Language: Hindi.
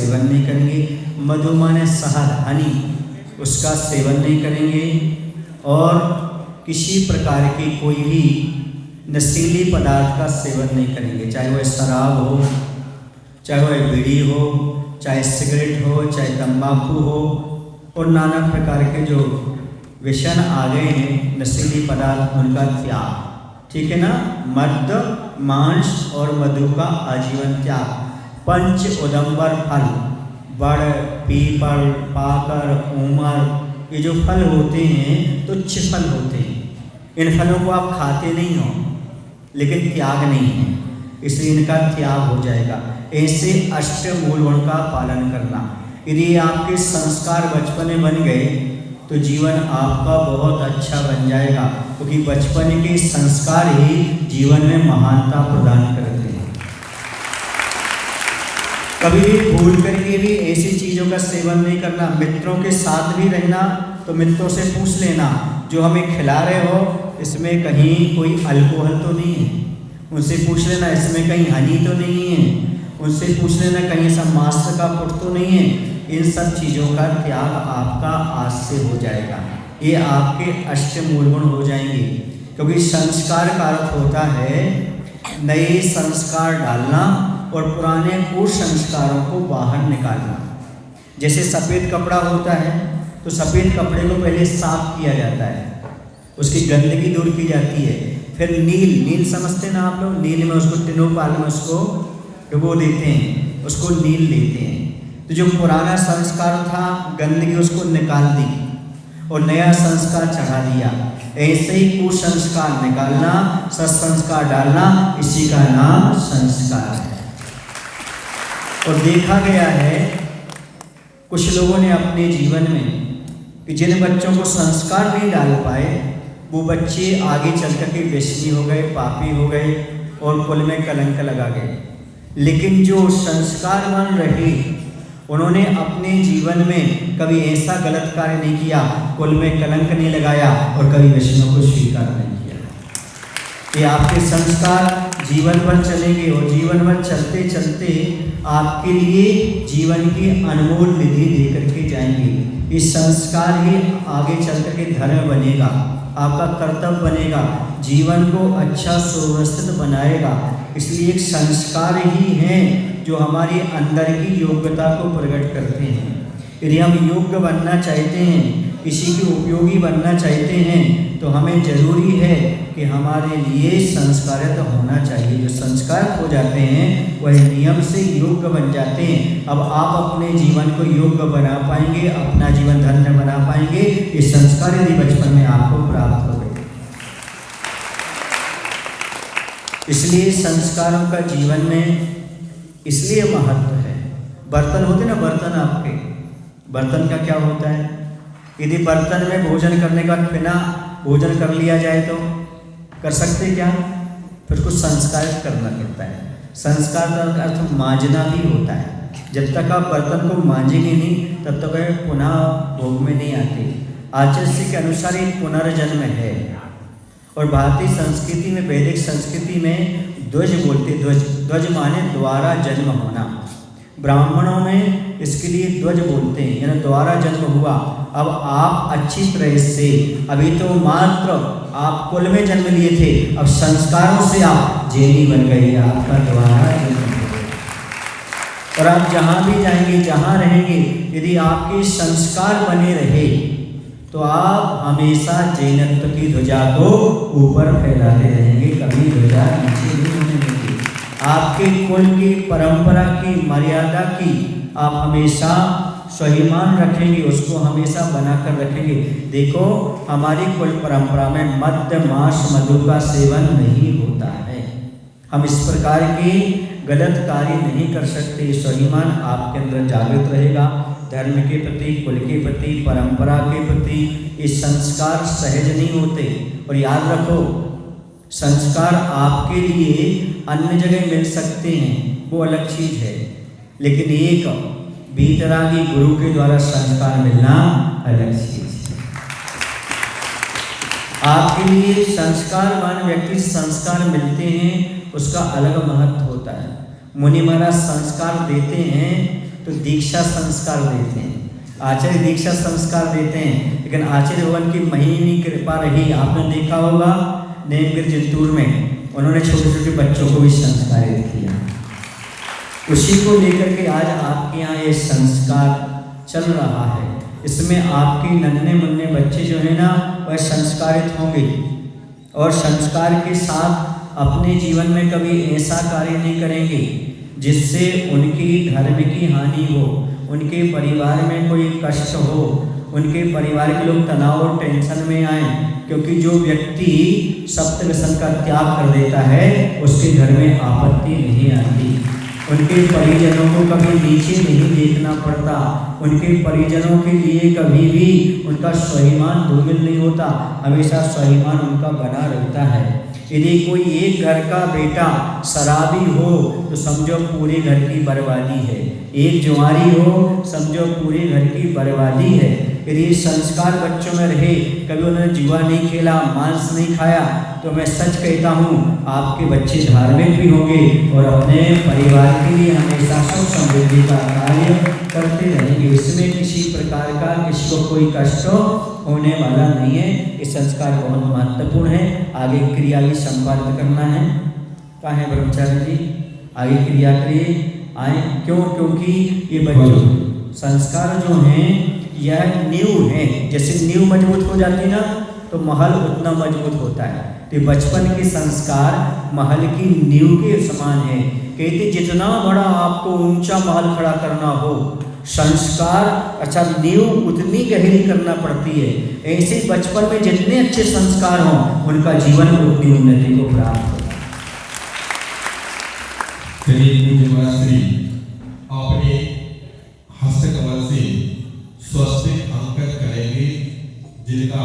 सेवन नहीं करेंगे। मधु माने शहद, हनी, उसका सेवन नहीं करेंगे। और किसी प्रकार की कोई भी नशीली पदार्थ का सेवन नहीं करेंगे, चाहे वह शराब हो, चाहे वह बीड़ी हो, चाहे सिगरेट हो, चाहे तंबाकू हो, और नाना प्रकार के जो व्यसन आ गए हैं नशीली पदार्थ, उनका त्याग। ठीक है ना। मद्य, मांस और मधु का आजीवन त्याग। पंच उदंबर फल, बड़, पीपल, पाकर, उमर, ये जो फल होते हैं तुच्छ फल होते हैं। इन फलों को आप खाते नहीं हो, लेकिन त्याग नहीं है, इसलिए इनका त्याग हो जाएगा। ऐसे अष्टमूल का पालन करना। यदि आपके संस्कार बचपन में बन गए तो जीवन आपका बहुत अच्छा बन जाएगा, क्योंकि बचपन के संस्कार ही जीवन में महानता प्रदान करते हैं। कभी भी भूल करके भी ऐसी चीज़ों का सेवन नहीं करना। मित्रों के साथ भी रहना तो मित्रों से पूछ लेना, जो हमें खिला रहे हो इसमें कहीं कोई अल्कोहल तो नहीं है, उनसे पूछ लेना इसमें कहीं हनी तो नहीं है, उनसे पूछ लेना कहीं ऐसा मास्टर का पुट तो नहीं है। इन सब चीज़ों का त्याग आपका आज से हो जाएगा, ये आपके अष्टमूल गुण हो जाएंगे। क्योंकि संस्कार का अर्थ होता है नए संस्कार डालना और पुराने कुसंस्कारों को बाहर निकालना। जैसे सफ़ेद कपड़ा होता है तो सफ़ेद कपड़े को पहले साफ किया जाता है, उसकी गंदगी दूर की जाती है। फिर नील समझते ना आप लोग, नील में उसको टिनोपाल में उसको डुबो देते हैं, उसको नील लेते हैं। तो जो पुराना संस्कार था गंदगी उसको निकाल दी और नया संस्कार चढ़ा दिया। ऐसे ही कुसंस्कार निकालना, सत्संस्कार डालना, इसी का नाम संस्कार है। और देखा गया है कुछ लोगों ने अपने जीवन में कि जिन बच्चों को संस्कार नहीं डाल पाए वो बच्चे आगे चल कर के व्यसनी हो गए, पापी हो गए और कुल में कलंक लगा गए। लेकिन जो संस्कारवान रहे उन्होंने अपने जीवन में कभी ऐसा गलत कार्य नहीं किया, कुल में कलंक नहीं लगाया और कभी व्यसनों को स्वीकार नहीं किया। ये आपके संस्कार जीवन भर चलेंगे और जीवन भर चलते चलते आपके लिए जीवन की अनमोल निधि दे करके जाएंगे। ये संस्कार ही आगे चल करके धर्म बनेगा, आपका कर्तव्य बनेगा, जीवन को अच्छा सुव्यवस्थित बनाएगा। इसलिए एक संस्कार ही है जो हमारी अंदर की योग्यता को प्रकट करते हैं। यदि हम योग्य बनना चाहते हैं, किसी के उपयोगी बनना चाहते हैं, तो हमें जरूरी है कि हमारे लिए संस्कारित होना चाहिए। जो संस्कारित हो जाते हैं वह नियम से योग्य बन जाते हैं। अब आप अपने जीवन को योग्य बना पाएंगे, अपना जीवन धन्य बना पाएंगे, ये संस्कार यदि बचपन में आपको प्राप्त हो गए। इसलिए संस्कारों का जीवन में इसलिए महत्व है। बर्तन होते ना, बर्तन आपके, बर्तन का क्या होता है? यदि बर्तन में भोजन करने का बिना भोजन कर लिया जाए तो कर सकते क्या? फिर कुछ संस्कारित करना पड़ता है। संस्कार का अर्थ मांजना भी होता है। जब तक आप बर्तन को मांजेंगे नहीं तब तक वह पुनः भोग में नहीं आते। आचार्य के अनुसार एक पुनर्जन्म है। और भारतीय संस्कृति में, वैदिक संस्कृति में ध्वज बोलते, ध्वज माने द्वारा जन्म होना। ब्राह्मणों में इसके लिए ध्वज बोलते हैं, यानी द्वारा जन्म हुआ। अब आप अच्छी तरह से, अभी तो मात्र आप कुल में जन्म लिए थे, अब संस्कारों से आप जैनी बन गए, आपका द्वारा जन्म हो गया। और आप जहाँ भी जाएंगे, जहाँ रहेंगे, यदि आपके संस्कार बने रहे तो आप हमेशा जैनत्व की ध्वजा को ऊपर फैलाते रहेंगे, कभी ध्वजा नीचे नहीं होने देंगे। आपके कुल की, परंपरा की, मर्यादा की आप हमेशा स्वाभिमान रखेंगे, उसको हमेशा बनाकर रखेंगे। देखो हमारी कुल परंपरा में मद्य, मांस, मधु का सेवन नहीं होता है। हम इस प्रकार के गलत कार्य नहीं कर सकते। स्वाभिमान आपके अंदर जागृत रहेगा, धर्म के प्रति, कुल के प्रति, परंपरा के प्रति। ये संस्कार सहज नहीं होते। और याद रखो, संस्कार आपके लिए अन्य जगह मिल सकते हैं, वो अलग चीज है, लेकिन एक भीतरागी गुरु के द्वारा संस्कार मिलना अलग चीज है। आपके लिए संस्कारवान व्यक्ति संस्कार मिलते हैं, उसका अलग महत्व होता है। मुनि महाराज संस्कार देते हैं तो दीक्षा संस्कार देते हैं, आचार्य दीक्षा संस्कार देते हैं। लेकिन आचार्य भवन की महीनी कृपा रही, आपने देखा होगा नेमगिर जिंतूर में उन्होंने छोटे छोटे बच्चों को भी संस्कारित किया। उसी को लेकर के आज आपके यहाँ ये संस्कार चल रहा है। इसमें आपके नन्हे मुन्ने बच्चे जो है ना वह संस्कारित होंगे और संस्कार के साथ अपने जीवन में कभी ऐसा कार्य नहीं करेंगे जिससे उनकी धर्म की हानि हो, उनके परिवार में कोई कष्ट हो, उनके परिवार के लोग तनाव और टेंशन में आए। क्योंकि जो व्यक्ति सप्त व्यसन का त्याग कर देता है उसके घर में आपत्ति नहीं आती, उनके परिजनों को कभी नीचे नहीं देखना पड़ता, उनके परिजनों के लिए कभी भी उनका स्वाभिमान धूमिल नहीं होता, हमेशा स्वाभिमान उनका बना रहता है। यदि कोई एक घर का बेटा शराबी हो तो समझो पूरे घर की बर्बादी है, एक जुआरी हो समझो पूरे घर की बर्बादी है। यदि संस्कार बच्चों में रहे, कभी उन्होंने जुआ नहीं खेला, मांस नहीं खाया, तो मैं सच कहता हूँ आपके बच्चे धार्मिक भी होंगे और अपने परिवार के लिए हमेशा सुख समृद्धि का कार्य करते रहेंगे। इसमें किसी प्रकार का किसी को कोई कष्ट होने वाला नहीं है। ये संस्कार बहुत महत्वपूर्ण है। आगे क्रिया भी संपादित करना है। कहाँ है ब्रह्मचारी जी, आगे क्रिया करिए, आए। क्यों? क्योंकि ये बच्चों संस्कार जो हैं यह नींव है। जैसे नींव मजबूत हो जाती है ना तो महल उतना मजबूत होता है। तो बचपन के संस्कार महल की नींव के समान है। कहते जितना बड़ा आपको ऊंचा महल खड़ा करना हो, संस्कार अच्छा नींव उतनी गहरी करना पड़ती है। ऐसे बचपन में जितने अच्छे संस्कार हों उनका जीवन उतनी उन्नति को प्राप्त होगा। अपने हस्तकमल से स्वस्तिक अंकित करेंगे जिनका